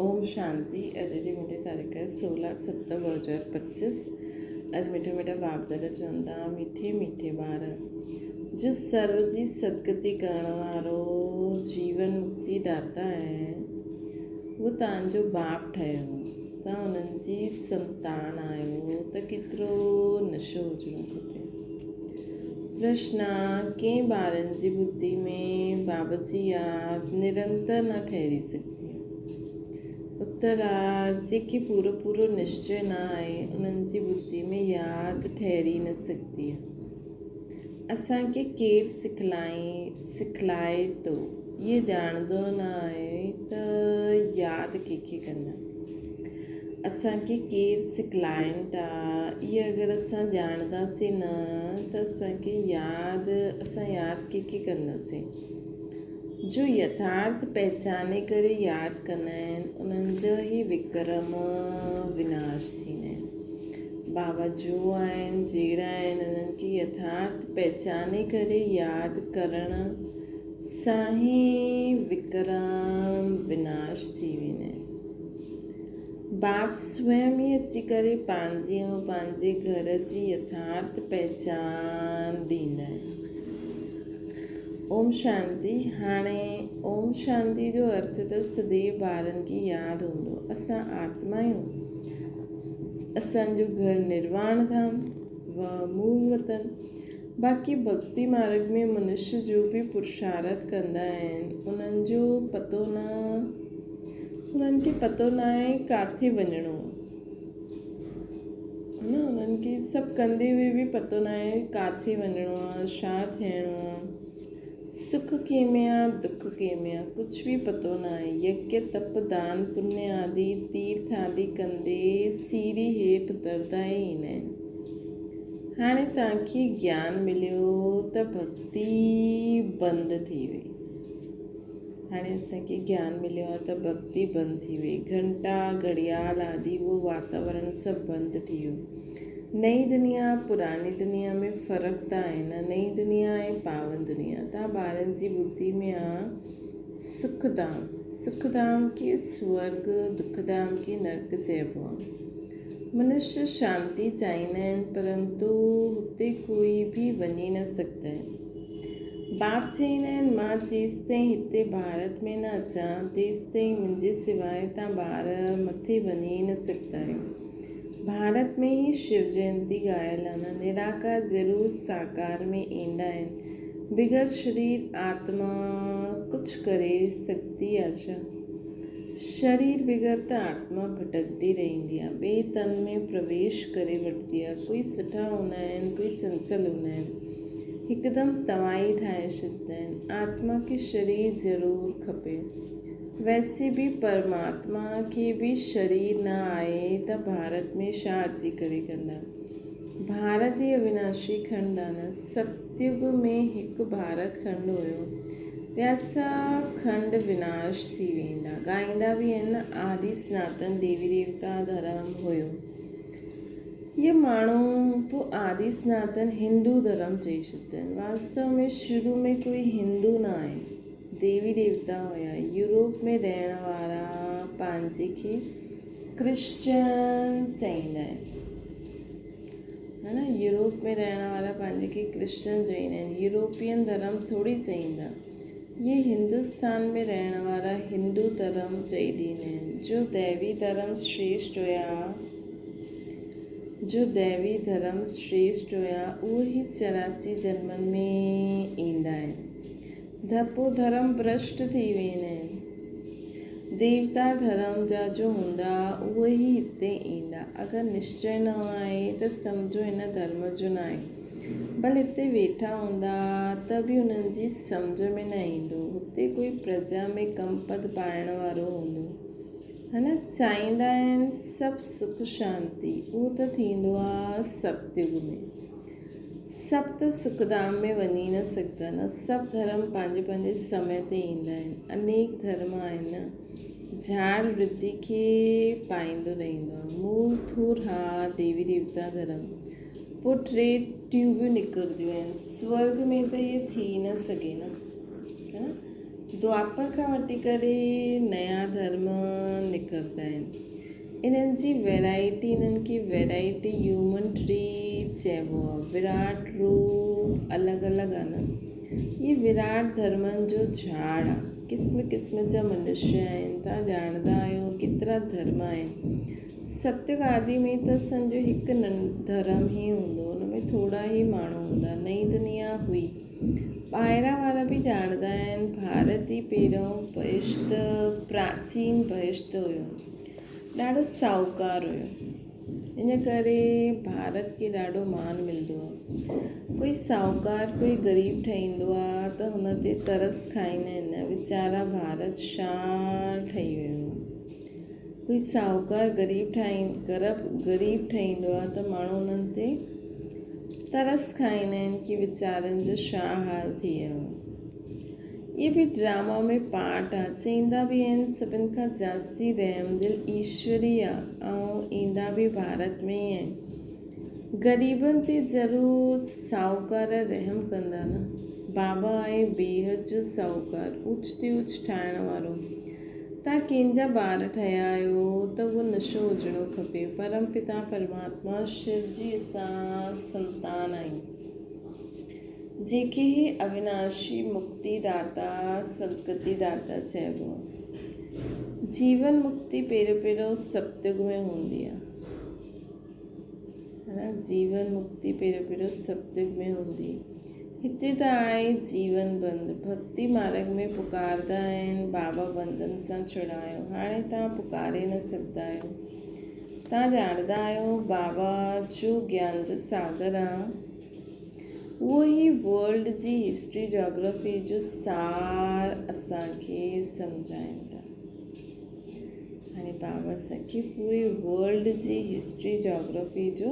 ओम शांति। अॼु जी मुंहिंजी तारीख़ है 16/7/2025। अॼु मिठा मिठा बाप दादा चवंदा, मीठे मीठे ॿार जो सर्व जी सदगति करण वारो जीवन मुक्ति दाता आहे, उहो तव्हांजो बाप ठहियो, तव्हां उन्हनि जी संतान आहियो, त केतिरो नशो हुजणो खपे। प्रश्न: कंहिं ॿारनि जी बुद्धि में बाबा जी यादि निरंतर न ठहिरी सघंदी। उत्तर आहे, जेके पूरो पूरो निश्चय न आहे उन्हनि जी बुद्धि में यादि ठहिरी न सघंदी आहे। असांखे केरु सिखलाए थो, इहे ॼाणंदो न आहे त यादि कंहिंखे कंदा। असांखे केरु सिखलाइनि था, इहे अगरि असां ॼाणंदासीं न त असां यादि कंहिंखे कंदासीं। जो यथार्थ पहचाने करे यादि कंदा आहिनि उन्हनि जा ई विक्रम विनाश थींदा आहिनि। बाबा जो आहिनि, जहिड़ा आहिनि, उन्हनि खे यथार्थ पहचाने करे यादि करण सां ई विक्रम विनाश थी वेंदा आहिनि। बाप स्वयं ई अची करे पंहिंजी ऐं पंहिंजे घर जी यथार्थ पहचान ॾींदा आहिनि। ओम शांति। हाणे ओम शांति जो अर्थ त सदैव ॿारनि खे यादि हूंदो, असां आत्मा आहियूं, असांजो घर निर्वाण धाम व मूल वतन। बाक़ी भक्ति मार्ग में मनुष्य जो बि पुरुषार्थ कंदा आहिनि, उन्हनि खे पतो न आहे किथे वञिणो, उन्हनि खे सभु कंदे हुए बि पतो न आहे किथे वञिणो आहे, छा थियणो आहे, सुख कंहिंमें आहे, दुख कंहिंमें आहे, कुझु बि पतो न आहे। यज्ञ तप दान पुण्य आदि तीर्थ आदि कंदे सीढ़ी हेठि उतरंदा ई ईंदा आहिनि। हाणे तव्हांखे ज्ञान मिलियो त भक्ति बंदि थी वई। हाणे असांखे ज्ञान मिलियो आहे त भक्ति बंदि थी वई। घंटा घड़ियाल आदि उहो वातावरण सभु बंदि थी वियो। नई दुनिया पुरानी दुनिया में फ़र्क़ु त आहे न। नई दुनिया ऐं पावन दुनिया। तव्हां ॿारनि जी बुद्धि में आहे सुखधाम खे स्वर्ग, दुखधाम खे नर्क चइबो आहे। मनुष्य शांति चाहींदा आहिनि, परंतु हुते कोई बि वञी न सघंदा आहिनि। बाप चवंदा आहिनि, मां जेसिताईं हिते भारत में न अचां तेसिताईं मुंहिंजे सवाइ तव्हां ॿार मथे वञी न सघंदा आहियो। भारत में ई शिव जयंती ॻायल आहे न। निराकार ज़रूरु साकार में ईंदा आहिनि। बिग़ैर शरीर आत्मा कुझु करे सघंदी आहे छा? शरीर बिग़ैर त आत्मा भटकदी रहंदी आहे, ॿिए तन में प्रवेश करे वठंदी आहे। कोई सुठा हूंदा आहिनि, कोई चंचल हूंदा आहिनि, हिकदमि तव्हां ई ठाहे छॾींदा आहिनि। आत्मा खे शरीर ज़रूरु खपे। वैसे बि परमात्मा खे बि शरीर न आहे त भारत में छा अची करे कंदा? भारत ई अविनाशी खंड आहे न। सतयुग में हिकु भारत खंड हुयो, ॿिया सभु खंड विनाश थी वेंदा। ॻाईंदा बि आहिनि न, आदि सनातन देवी देवता धर्म हुयो। ये माण्हू पोइ आदि सनातन हिंदू धर्म चई छॾींदा आहिनि। वास्तव में शुरू में कोई हिंदू न आहे, देवी देवता हुया। यूरोप में रहण वारा पंहिंजे खे क्रिश्चन चईंदा आहिनि, है न। यूरोप में रहण वारा पंहिंजे खे क्रिश्चन चईंदा आहिनि, यूरोपियन धर्म थोरी चईंदा। ये हिंदुस्तान में रहण वारा हिंदू धर्म चई ॾींदा आहिनि। जो दैवी धर्म श्रेष्ठ हुया उहे ई 84 जन्मनि में ईंदा आहिनि। पोइ धर्म भ्रष्ट थी वेंदा आहिनि। देवता धर्म जा जो हूंदा उहे ई हिते ईंदा। अगरि निश्चय न आहे त सम्झो हिन धर्म जो न आहे। भले हिते वेठा हूंदा त बि उन्हनि जी सम्झ में न ईंदो। हुते कोई प्रजा में कम पद पाइण वारो हूंदो, है न। चाहींदा आहिनि सभु सुख शांति, उहो त थींदो आहे सतयुग में। सभु त सुखधाम में वञी न सघंदा न। सभु धर्म पंहिंजे पंहिंजे समय ते ईंदा आहिनि। अनेक धर्म आहिनि न। झाड़ वृद्धि खे पाईंदो रहंदो आहे। मूल थूर हा देवी देवता धर्म, पोइ 3 ट्यूबियूं निकिरंदियूं आहिनि। स्वर्ग में त इहे थी न सघे न, है न। द्वापर खां वठी करे नया धर्म निकिरंदा आहिनि। इन्हनि जी वैराइटी, इन्हनि खे वैराइटी ह्यूमन ट्री चइबो आहे। विराट रूप अलॻि अलॻि आहिनि। ये विराट धर्मनि जो झाड़ आहे। क़िस्म क़िस्म जा मनुष्य आहिनि। तव्हां ॼाणंदा आहियो केतिरा धर्म आहिनि। सत्यगादी में त असांजो हिकु धर्म ई हूंदो, हुन में थोरा ई माण्हू हूंदा। नई दुनिया हुई। ॿाहिरां वारा बि ॼाणंदा आहिनि भारत ई पहिरियों बहिश्त, प्राचीन बहिश्त हुयो। ॾाढो साहूकार हुयो। इन करे भारत खे ॾाढो मान मिलंदो आहे। कोई साहूकार कोई ग़रीब ठहींदो आहे त हुन ते तरस खाईंदा आहिनि, वीचारा भारत छा ठही वियो। कोई साहूकार ग़रीब ठहींदो आहे त माण्हू उन्हनि ते तरस खाईंदा आहिनि कि वीचारनि जो छा हाल थी वियो। इहे बि ड्रामा में पार्ट आहे। चईंदा बि आहिनि सभिनि खां जास्ती रहम दिल ईश्वरी आहे ऐं ईंदा बि भारत में ई आहिनि। ग़रीबनि ते ज़रूरु साहूकार रहम कंदा न। बाबा आहे बेहद जो साहूकार, ऊच ते ऊच ठाहिण वारो। तव्हां कंहिंजा ॿार ठहिया आहियो त उहो नशो हुजिणो खपे। परम पिता परमात्मा शिव जी असां संतान आहियूं, जेके अविनाशी मुक्तिदाता सदगतिदाता चइबो आहे। जीवन मुक्ति पहिरियों सतयुग में हूंदी आहे, है ना। जीवन मुक्ति पहिरियों सतयुग में हूंदी। हिते त आहे जीवन बंदि। भक्ति मार्ग में पुकारंदा आहिनि बाबा बंधन सां छुड़ायो। हाणे तव्हां पुकारे न सघंदा आहियो। तव्हां ॼाणंदा आहियो बाबा जो ज्ञान जो सागर आहे। उहो ई वर्ल्ड जी हिस्ट्री जोग्राफी जो सार असांखे सम्झाइनि था। हाणे बाबा असांखे पूरे वर्ल्ड जी हिस्ट्री जोग्राफी जो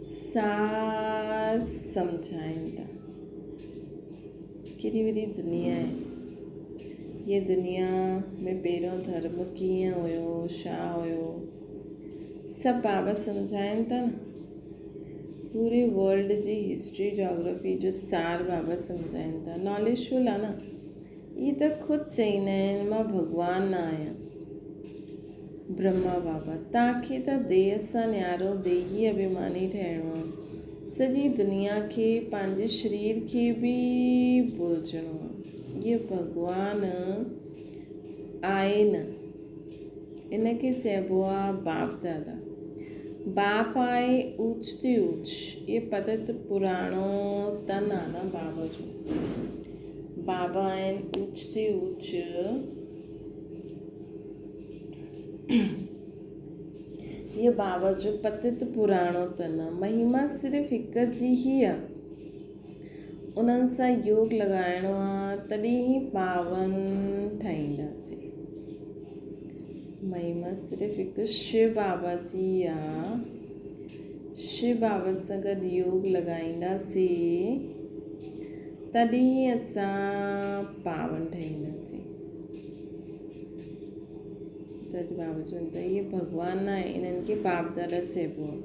सार सम्झाइनि था। केॾी वॾी दुनिया आहे। ये दुनिया में पहिरियों धर्म कीअं हुयो, छा हुयो, सभु बाबा सम्झाइनि था न। पूरे वर्ल्ड जी हिस्ट्री जोग्राफी जो सार बाबा सम्झाइनि था। नॉलेजफुल आहे न। इहे त ख़ुदि चईंदा आहिनि मां भॻवान न आहियां। ब्रह्मा बाबा तव्हांखे त देह सां न्यारो देही अभिमानी ठहिणो आहे। सॼी दुनिया खे पंहिंजे शरीर खे बि भुलिजणो आहे। इहो भॻवान आहे न। इनखे चइबो आहे बाप दादा। बाप आहे ऊच ते ऊच। इहे पतित पुराणो तन आहे न बाबा जो। बाबा आहिनि ऊच ते ऊच। ये बाबा जो पतित पुराणो तन आहे। महिमा सिर्फ़ु हिकु जी ई आहे। उन्हनि सां योग लॻाइणो आहे तॾहिं ई पावन ठाहींदासीं। महिमा सिर्फ़ु हिकु शिव बाबा जी आहे। शिव बाबा सां गॾु योग लॻाईंदासीं तॾहिं असां पावन ठहींदासीं। त बाबा चवनि था इहे भॻवान न आहे, इन्हनि खे बाप दादा चइबो आहे।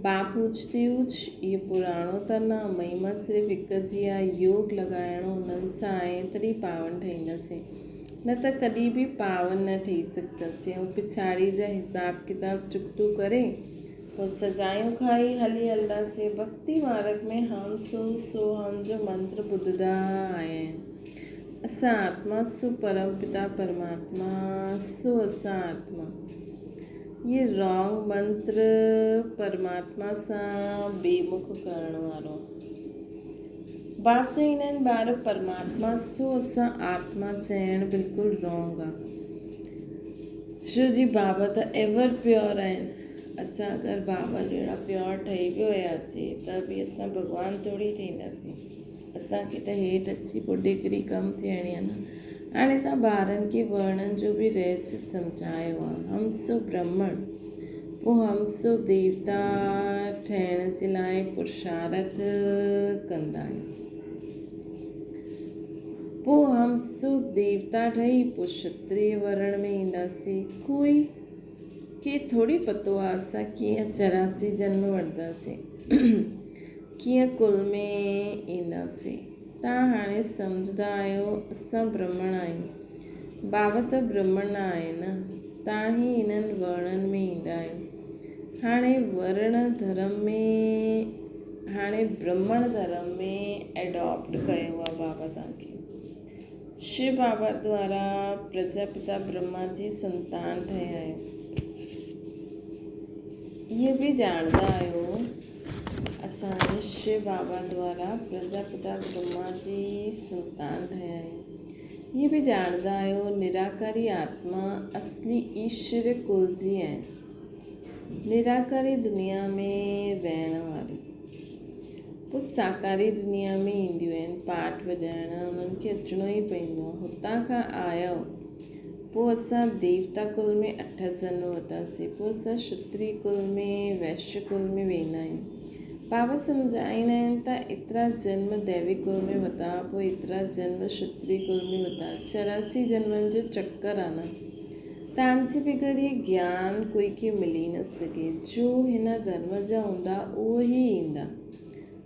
बाप ऊच ते ऊच इहो पुराणो तन आहे। महिमा सिर्फ़ु हिकु जी आहे। योग लॻाइणो उन्हनि सां आहे तॾहिं पावन ठहींदासीं, न त कॾहिं बि पावन न ठही सघंदासीं। ऐं पिछाड़ी जा हिसाब किताब चुकतू करे पोइ सजायूं खाई हली हलंदासीं। भक्ति मार्ग में हम सो हम जो मंत्र ॿुधंदा आया आहिनि। असां आत्मा सो परम पिता परमात्मा सो असां आत्मा। ये रॉन्ग मंत्र परमात्मा सां बेमुख करण वारो। बाप चईंदा आहिनि ॿार परमात्मा सो असां आत्मा चइणु बिल्कुलु रॉन्ग आहे। छो जी बाबा त एवर प्योर आहिनि। असां अगरि बाबा जहिड़ा प्योर ठही बि हुयासीं त बि असां भॻवान थोरी थींदासीं। असांखे त हेठि अची पोइ डिग्री कमु थियणी आहे न। हाणे तव्हां ॿारनि खे वर्णनि जो बि रहस्य सम्झायो आहे। हम सो ब्रह्मण, पोइ हम सो देवता ठहिण जे लाइ पुरुषार्थ कंदा आहियूं। पोइ हम सो देवता ठही पोइ क्षत्रिय वर्ण में ईंदासीं। कोई खे थोरी पतो आहे असां कीअं 84 जन्म वठंदासीं, कीअं कुल में ईंदासीं। तव्हां हाणे सम्झंदा आहियो असां ब्राह्मण आहियूं। बाबा त ब्राह्मण न आहे न, तव्हां ई इन्हनि वर्णनि में ईंदा आहियो। हाणे ब्राह्मण धर्म में एडॉप्ट कयो आहे बाबा तव्हांखे। शिव बाबा द्वारा प्रजापिता ब्रह्मा जी संतान ठहिया आहियो। इहे बि ॼाणंदा आहियो असां शिव बाबा द्वारा प्रजापिता ब्रह्मा जी संतान ठहिया आहियूं। इहे बि ॼाणंदा आहियो निराकारी आत्मा असली ईश्वर कुल जी आहे, निराकारी दुनिया में रहण वारी। पोइ साकारी दुनिया में ईंदियूं आहिनि पाठ वॼाइण, उन्हनि खे अचिणो ई पवंदो आहे। हुतां खां आया पोइ असां देवता कुल में 8 जन्म वरितासीं, पोइ असां क्षत्रिय कुल में वैश्य कुल में वेंदा आहियूं। बाबा सम्झाईंदा आहिनि त एतिरा जन्म दैवी कुल में वरिता, पोइ एतिरा जन्म क्षत्रिय कुल में वरिता, 84 जन्मनि जो चक्कर आहे न। तव्हांजे बग़ैर इहे ज्ञान कोई खे मिली न सघे। जो हिन धर्म जा हूंदा उहो ई ईंदा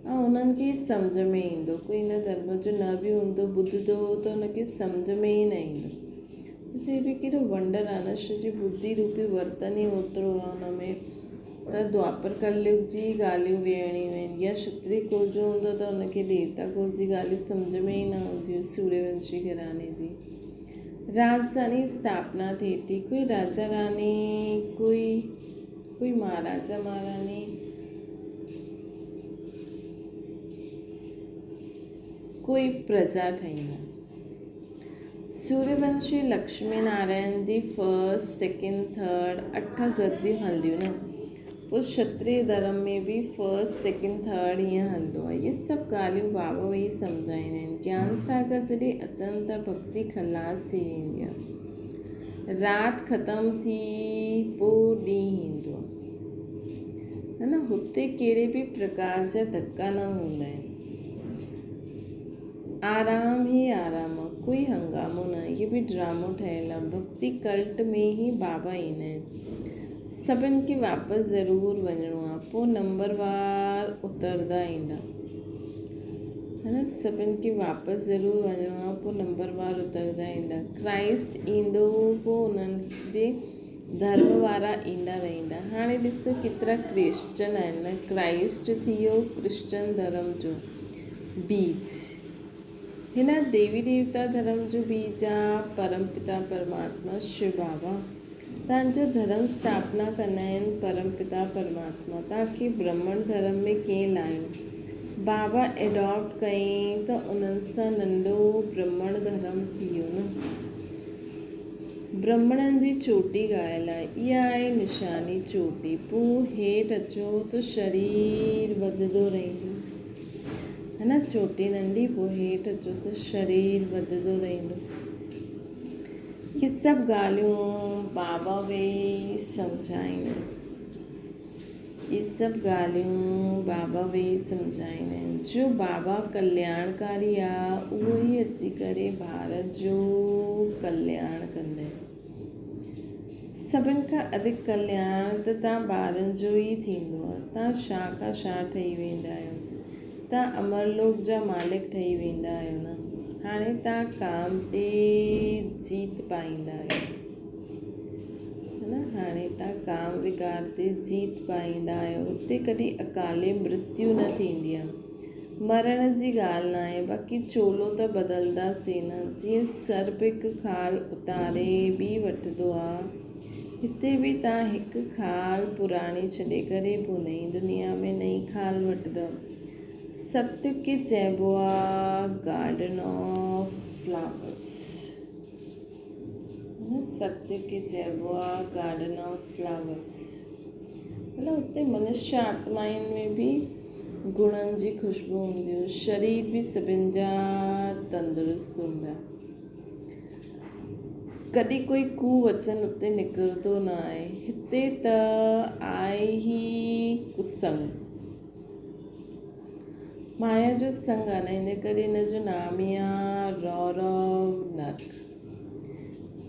ऐं उन्हनि खे सम्झ में ईंदो। कोई हिन धर्म जो न बि हूंदो, ॿुधंदो त उनखे सम्झ में ई न ईंदो। जे बि कहिड़ो वंडर आहे न, सॼी बुद्धि रूपी वर्तन ई ओतिरो आहे हुन में त द्वापर कलयुग जी ॻाल्हियूं वेहणियूं आहिनि। या क्षत्रिय कुल जो हूंदो त हुनखे देवता कुल जी ॻाल्हियूं सम्झ में ई न हूंदियूं। सूर्यवंशी घराने जी राजधानी स्थापना थिए थी, कोई राजा रानी, कोई महाराजा महारानी, कोई प्रजा ठहींदा। Suryavanshi Lakshmi Narayan ji 1st 2nd 3rd 8 गद्दियूं हलंदियूं न। पोइ क्षत्रिय धर्म में बि 1st 2nd 3rd ईअं हलंदो आहे। इहे सभु ॻाल्हियूं बाबा वेई सम्झाईंदा आहिनि। ज्ञान सागर जॾहिं अचनि त भक्ति खलास थी वेंदी आहे। राति ख़तमु थी पोइ ॾींहुं ईंदो आहे न। हुते कहिड़े बि प्रकार जा धक्का न हूंदा आहिनि, आराम ई आराम आहे, कोई हंगामो न। इहे बि ड्रामो ठहियलु आहे। भक्ति कल्ट में ई बाबा ईंदा आहिनि। सभिनि खे वापसि ज़रूरु वञिणो आहे, पोइ नंबरवार उतरंदा ईंदा है न। सभिनि खे वापसि ज़रूरु वञिणो आहे, पोइ नंबरवार उतरंदा ईंदा। क्राइस्ट ईंदो, पोइ उन्हनि जे धर्म वारा ईंदा रहंदा। हाणे ॾिसो केतिरा क्रिश्चन आहिनि न। क्राइस्ट थी वियो क्रिश्चन धर्म जो बीज। हिन देवी देवता धर्म जो बीज आहे परमपिता परमात्मा शिव बाबा। तव्हांजो धर्म स्थापना कंदा आहिनि परमपिता परमात्मा। तव्हांखे ब्राह्मण धर्म में कंहिं लाहियो? बाबा एडॉप्ट कयईं त उन्हनि सां नंढो ब्राह्मण धर्म थी वियो न। ब्राह्मणनि जी चोटी ॻायल आहे, इहा आहे निशानी चोटी। पोइ हेठि अचो त शरीर वधंदो रहंदो है न। चोटी नंढी, पोइ हेठि अचो त शरीर वधंदो रहंदो। इहे सभु ॻाल्हियूं बाबा वेई सम्झाईंदा आहिनि। इहे सभु ॻाल्हियूं बाबा वेई सम्झाईंदा आहिनि। जो बाबा कल्याणकारी आहे उहो ई अची करे भारत जो कल्याण कंदा आहिनि। सभिनि खां अधिक कल्याण त तव्हां ॿारनि जो ई थींदो आहे। तव्हां छा खां छा ठही वेंदा आहियो। तव्हां अमरलोक जा मालिक ठही वेंदा आहियो न। हाणे तव्हां काम ते जीत पाईंदा आहियो है न। हाणे तव्हां काम विकार ते जीत पाईंदा आहियो। हुते कॾहिं अकाले मृत्यु न थींदी आहे। मरण जी ॻाल्हि न आहे। बाक़ी चोलो त बदिलंदासीं न। जीअं सर्प हिकु खाल उतारे बि वठंदो आहे, हिते बि तव्हां हिकु खाल पुराणी छॾे करे पोइ नई दुनिया में नई खाल वठंदव। सत्य खे चइबो आहे गार्डन ऑफ फ्लावर्स। सत्य खे चइबो आहे गार्डन ऑफ फ्लावर्स। मतिलबु हुते मनुष्य आत्माउनि में बि गुणनि जी ख़ुशबू हूंदियूं। शरीर बि सभिनि जा तंदुरुस्त हूंदा। कॾहिं कोई कुवचन उते निकिरंदो न आहे। हिते त आहे ई कुसंग, माया जो संग आहे न। इन करे हिन जो नाम ई आहे रौरव नर्क।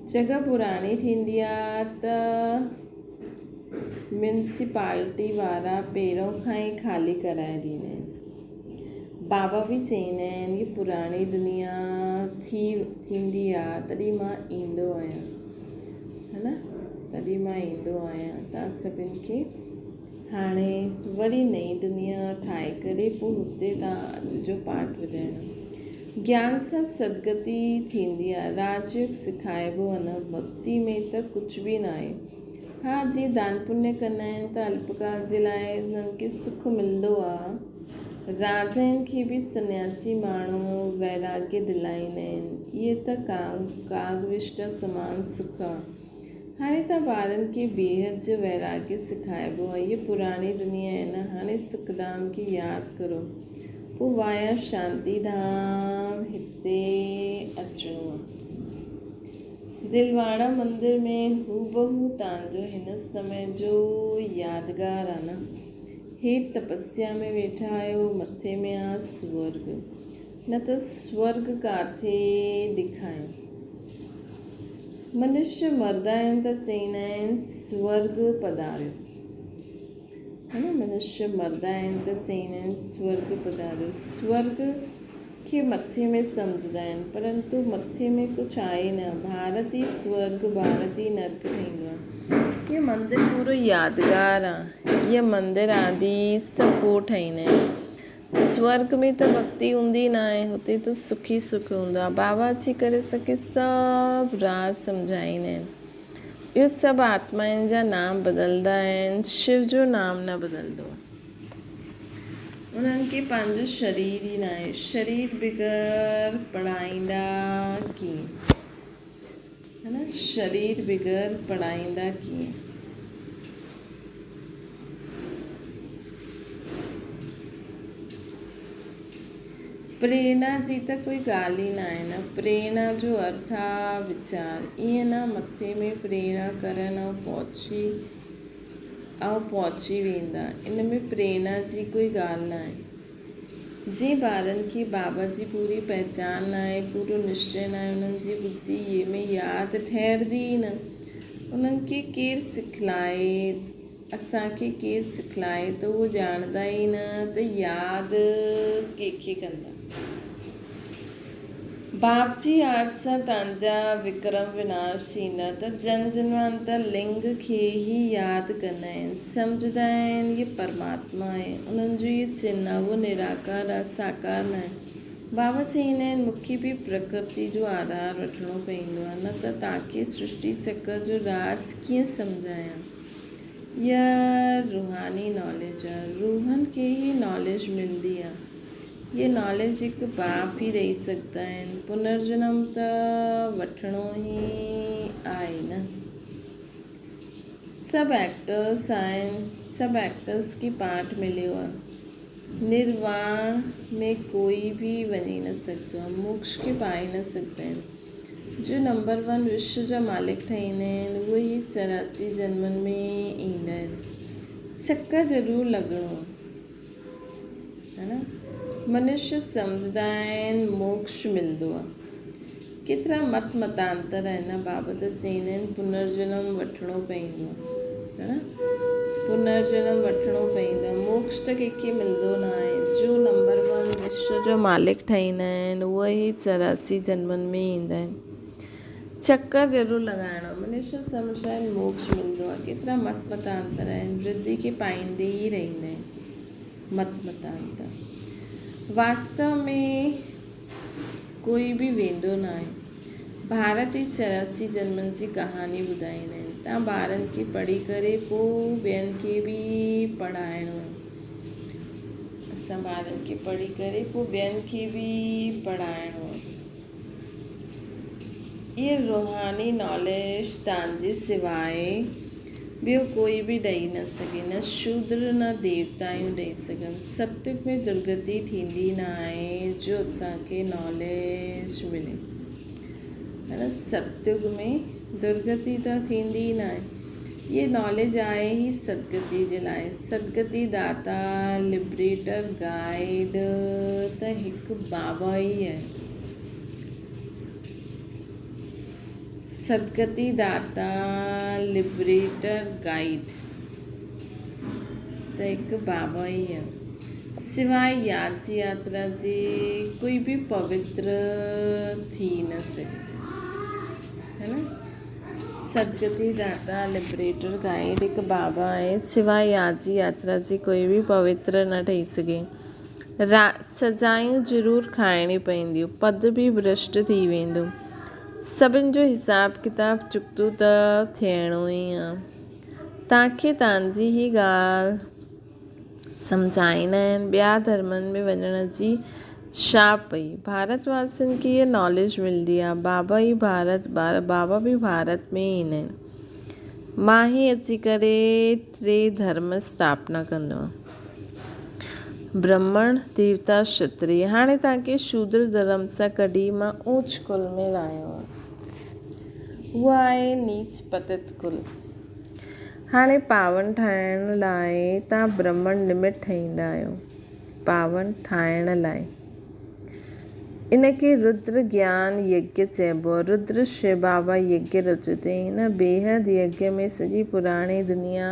जॻह पुराणी थींदी आहे त म्यूनिसिपालिटी वारा पहिरों खां ई ख़ाली कराए ॾींदा आहिनि। बाबा बि चईंदा आहिनि की पुराणी दुनिया थींदी आहे तॾहिं मां ईंदो आहियां, है न, तॾहिं मां ईंदो आहियां। तव्हां सभिनि खे हाणे वरी नई दुनिया ठाहे करे पोइ हुते तव्हां अचिजो पाठ ॿुधाइण। ज्ञान सां सदगति थींदी आहे, राजयोग सिखाइबो आहे न, भक्ति में त कुझु बि न आहे। हा, जीअं दान पुण्य कंदा आहिनि त अल्पकाल जे लाइ उन्हनि खे सुख मिलंदो आहे। राजाउनि खे बि सन्यासी माण्हू वैराग्य दिलाईंदा आहिनि, इहे त कागविष्ट समान सुख आहे। हाणे त ॿारनि खे बेहद जो वैराग्य सिखाइबो आहे। इहा पुराणी दुनिया आहे न, हाणे सुखधाम खे यादि करो, पोइ वाया शांतिधाम हिते अचिणो आहे। दिलवाड़ा मंदिर में हूबहू तव्हांजो हिन समय जो यादगार आहे न। हेठि तपस्या में वेठा आहियो, मथे में आहे स्वर्ग, न त स्वर्ग काथे ॾेखारियो। मनुष्य मरदा आहिनि त चईंदा आहिनि स्वर्ग पधारियो, है न, मनुष्य मरदा आहिनि त चईंदा आहिनि स्वर्ग पधारियो। स्वर्ग खे मथे में सम्झंदा आहिनि, परंतु मथे में कुझु आहे न। भारत ई स्वर्ग, भारत ई नर्क ठहींदो आहे। इहो मंदरु पूरो यादगार आहे। इहा मंदरु आदि सभु पोइ ठहींदा आहिनि। स्वर्ग में त भक्ति हूंदी न आहे, हुते त सुख ई सुख हूंदो आहे। बाबा अची करे असांखे सभु राज सम्झाईंदा आहिनि। इहो सभु आत्माउनि जा नाम बदिलंदा आहिनि, शिव जो नाम न बदिलंदो आहे। उन्हनि खे पंहिंजो शरीर ई न आहे। शरीर बिगर पढ़ाईंदा कीअं, है न, शरीर बिगर पढ़ाईंदा कीअं। प्रेरणा जी त कोई ॻाल्हि ई न आहे न। प्रेरणा जो अर्थ आहे वीचार। ईअं न मथे में प्रेरणा करण ऐं पहुची वेंदा, इन में प्रेरणा जी कोई ॻाल्हि न आहे। जीअं ॿारनि खे बाबा जी पूरी पहचान न आहे, पूरो निश्चय न आहे, उन्हनि जी बुद्धि इहे में यादि ठहिरंदी ई न। उन्हनि खे केरु सिखलाए, असांखे केरु सिखलाए त उहो ॼाणंदा ई न त यादि कंहिंखे कंदा। बाप जी यादि सां तव्हांजा विक्रम विनाश थींदा, त जन जन्मांतर लिंग खे ई यादि कंदा आहिनि, सम्झंदा आहिनि इहे परमात्मा आहे। उन्हनि जो इहे चिन्ह आहे, उहो निराकार आहे, साकार न आहे। बाबा चईंदा आहिनि मूंखे बि प्रकृति जो आधार वठिणो पवंदो आहे, न त तव्हांखे सृष्टि चक्र जो राज कीअं सम्झायां। इहा रूहानी नॉलेज आहे, रूहनि खे ई नॉलेज मिलंदी आहे। ये नॉलेज हिकु बाप ई ॾेई सघंदा आहिनि। पुनर्जन्म त वठिणो ई आहे न। सभु एक्टर्स आहिनि, सभु एक्टर्स खे पार्ट मिलियो आहे। निर्वाण में कोई बि वञी न सघंदो आहे, मोक्ष खे पाए न सघंदा आहिनि। जो नंबर 1 विश्व जा मालिक ठहींदा आहिनि, उहे ई 84 जन्मनि में ईंदा आहिनि। चक्कर ज़रूरु लॻणो है न। मनुष्य सम्झंदा आहिनि मोक्ष मिलंदो आहे। केतिरा मतांतर आहिनि न। बाबा त चईंदा आहिनि पुनर्जन्म वठिणो पवंदो है न, पुनर्जन्म वठिणो पवंदो। मोक्ष त कंहिंखे मिलंदो न आहे। जो नंबर 1 विश्व जो मालिक ठहींदा आहिनि, उहे ई 84 जन्मनि में ईंदा आहिनि। चक्कर ज़रूरु लॻाइणो। मनुष्य सम्झंदा आहिनि मोक्ष मिलंदो आहे। केतिरा मतांतर आहिनि, वृद्धि खे पाईंदे ई रहंदा आहिनि। मतांतर वास्तव में कोई बि वेंदो न आहे। भारत ई 84 जन्मनि जी कहानी ॿुधाईंदा आहिनि। तव्हां ॿारनि खे पढ़ी करे पोइ ॿियनि खे बि पढ़ाइणो आहे। असां ॿारनि खे पढ़ी करे पोइ ॿियनि खे बि पढ़ाइणो आहे। इहे रूहानी नॉलेज तव्हांजे सवाइ ॿियो कोई बि ॾेई न सघे, न शूद्र न देवताऊं ॾेई सघनि। सत्युग में दुर्गति थींदी न आहे जो असांखे नॉलेज मिले, है न। सत्युग में दुर्गति त थींदी न आहे। ये नॉलेज आहे ई सदगति जे लाइ। सदगति दाता लिबरेटर गाइड त हिकु बाबा ई आहे। सदगति दाता लिबरेटर गाइड त हिकु बाबा ई आहे। सिवाय याद जी यात्रा जे कोई भी पवित्र थी न सघे, है न। सदगति दाता लिबरेटर गाइड हिकु बाबा आहे। सिवाय याद जी यात्रा जी कोई बि पवित्र न ठही सघे। सजायूं ज़रूरु खाइणी पवंदियूं, पद बि भ्रष्ट थी वेंदो। सभिनि जो हिसाब किताब चुकतो त थियणो ई आहे। तव्हांखे तव्हांजी ई ॻाल्हि सम्झाईंदा आहिनि। ॿिया धर्मनि में वञण जी छा पई। भारतवासियुनि खे इहा नॉलेज मिलंदी आहे। बाबा बि भारत में ई ईंदा आहिनि। मां ई अची करे 3 धर्म स्थापना कंदो। ब्राह्मण, देवता, क्षत्रिय। हाणे तव्हांखे शूद्र धर्म सां कढी मां ऊच कुल में लाहियो आहे। उहा आहे नीच पतित कुल। हाणे पावन ठाहिण लाइ तव्हां ब्राह्मण निमित ठहींदा आहियो। पावन ठाहिण लाइ इनखे रुद्र ज्ञान यज्ञ चइबो आहे। रुद्र शिव बाबा यज्ञ रचियो अथई। हिन बेहद यज्ञ में सॼी पुराणी दुनिया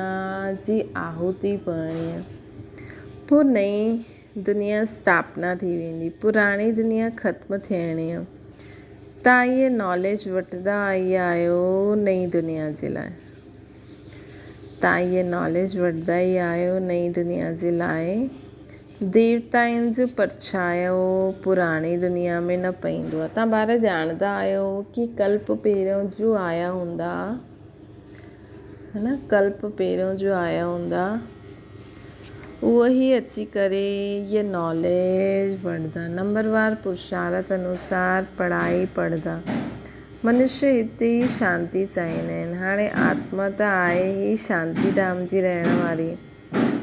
जी आहुति पवणी आहे। पोइ नई दुनिया स्थापना थी वेंदी। पुराणी दुनिया ख़त्म थियणी आहे। तव्हां इहे नॉलेज वठंदा आई आहियो नई दुनिया जे लाइ। नई दुनिया जे लाइ देवताउनि जो परछायो पुराणी दुनिया में न पवंदो आहे। तव्हां ॿार ॼाणंदा आहियो कि कल्प पहिरियों जो आया हूंदा, है न। कल्प पहिरियों जो आया हूंदा, उहो ई अची करे इहे नॉलेज वठंदा। नंबरवार पुरुषार्थ अनुसार पढ़ाई पढ़ंदा। मनुष्य हिते ई शांती चाहींदा आहिनि। हाणे आत्मा त आहे ई शांती धाम जी रहण वारी।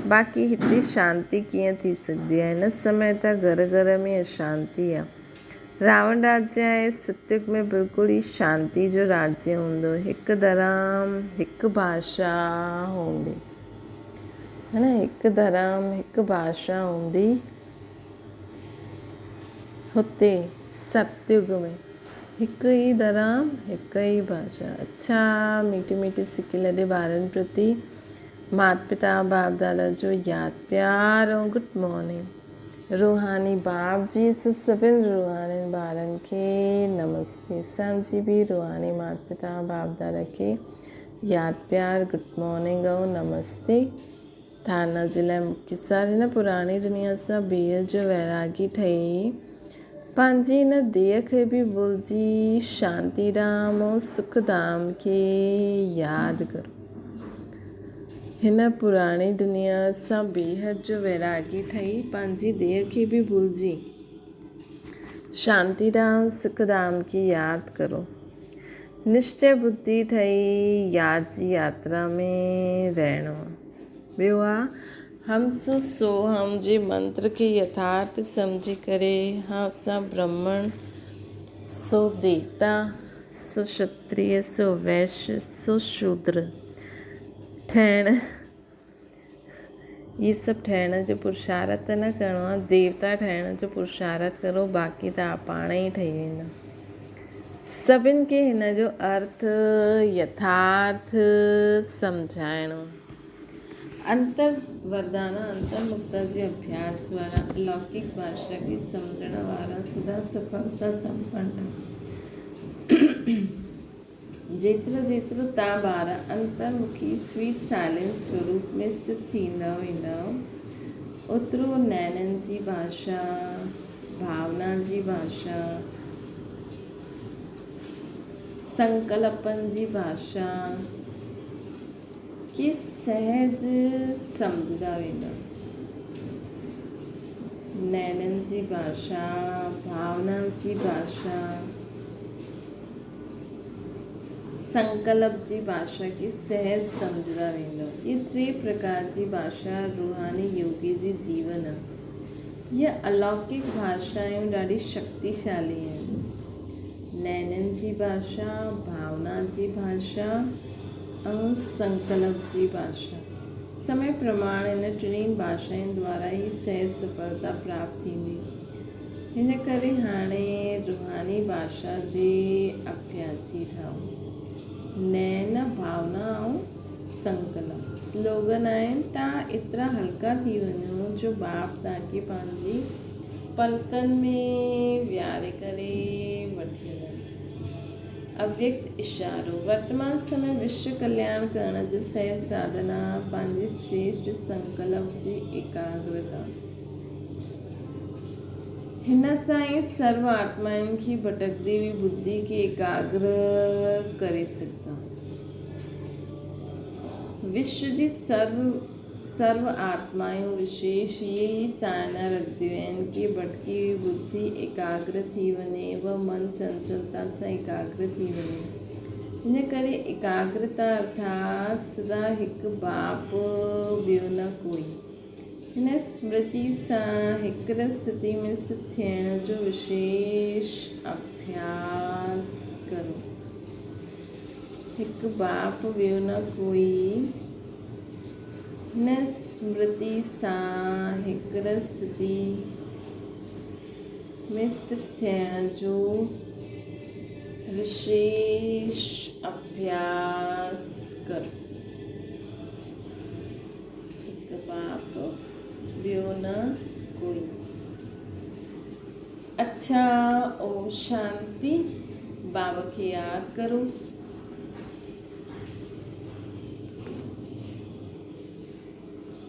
बाक़ी हिते शांती कीअं थी सघंदी आहे। हिन समय त घर घर में अशांती आहे। रावण राज्य आहे। सतयुग में बिल्कुलु ई शांती जो राज्य हूंदो। हिकु धर्म हिकु भाषा हूंदी, है न। हिकु धर्म हिकु भाषा हूंदी हुते सतयुग में। हिकु ई धर्म हिकु ई भाषा। अच्छा, मीठी मीठी सिकी लॾे ॿारनि प्रति माता पिता बाप दादा जो यादि प्यार ऐं गुड मॉर्निंग। रूहानी बाप जी सभिनि रूहानी ॿारनि खे नमस्ते। असांजी बि रूहानी माता पिता बाप दादा खे यादि प्यार गुड मॉर्निंग ऐं नमस्ते। धारणा जे लाइ मुख्य सार। हिन पुराणी दुनिया सां बेहद जो वैरागी ठही पंहिंजी हिन देह खे बि भुलिजी शांतीधाम ऐं सुखधाम खे यादि करो। हिन पुराणी दुनिया सां बेहद जो वैरागी ठही पंहिंजी देह खे बि भुलिजी शांतीधाम सुखधाम खे यादि करो। निश्चय बुद्धि ठही यादि जी यात्रा में रहणो। ॿियो आहे हम सो हम जे मंत्र खे यथार्थ सम्झी करे असां ब्राह्मण, सो देवता, सो क्षत्रिय, सो वैश्य, सो शूद्र ठहिण। इहे सभु ठहिण जो पुरुषार्थ न करिणो आहे। देवता ठहिण जो पुरुषार्थ करो, बाक़ी तव्हां पाण ई ठही वेंदा। सभिनि खे हिन जो अर्थ यथार्थ सम्झाइणो। अंतर वरदाना अंतर्मुक्ता जे अभ्यास वारा अलौकिक भाषा खे सम्झण वारा सदा सफलता संपन्न। जेतिरो जेतिरो तव्हां ॿार अंतर्मुखी स्वीट साइलेंस स्वरूप में स्थित थींदा वेंदा, ओतिरो नैननि जी भाषा, भावना जी भाषा, संकल्पनि जी भाषा के सहज सम्झंदा वेंदा। नैननि जी भाषा, भावना जी भाषा, संकल्प जी भाषा खे सहज सम्झंदा वेंदा। ये 3 प्रकार जी भाषा रूहानी योगी जी जीवन आहे। ये अलौकिक भाषाऊं ॾाढी शक्तिशाली आहिनि। नैननि जी भाषा, भावना जी भाषा ऐं संकल्प जी भाषा। समय प्रमाण इन टिनी भाषाउनि द्वारा ई सहज सफलता प्राप्त थींदी। हिन करे हाणे रूहानी भाषा जे अभ्यासी ठहो। नैन, भावना ऐं संकल्प। स्लोगन आहे तव्हां एतिरा हल्का थी वञो जो बाप तव्हांखे पंहिंजी पलकनि में विहारे करे वठी वञे। अव्यक्त इशारो वर्तमान समय विश्व कल्याण करण जो सही साधना पंहिंजे श्रेष्ठ संकल्प जी एकाग्रता। हिन सां ई सर्व आत्माउनि खे भटकदी हुई बुद्धि खे एकाग्र करे सघंदा। विश्व जी सर्व आत्मायूं विशेष ये ही चाहना रखदियूं आहिनि कि भटकी हुई बुद्धि एकाग्र थी वञे व मन चंचलता सां एकाग्र थी वञे। हिन करे एकाग्रता अर्थात सदा हिकु बाप ॿियो न कोई। हिन स्मृति सां हिकु स्थिति में स्थित थियण जो विशेष अभ्यास करो। हिकु बाप ॿियो न कोई। हिन स्मृति सां हिकु स्थिति में स्थित थियण जो विशेष अभ्यास करो। हिकु बाप ॿियो न कोई। अच्छा, ओम शांति। बाबा खे यादि करो।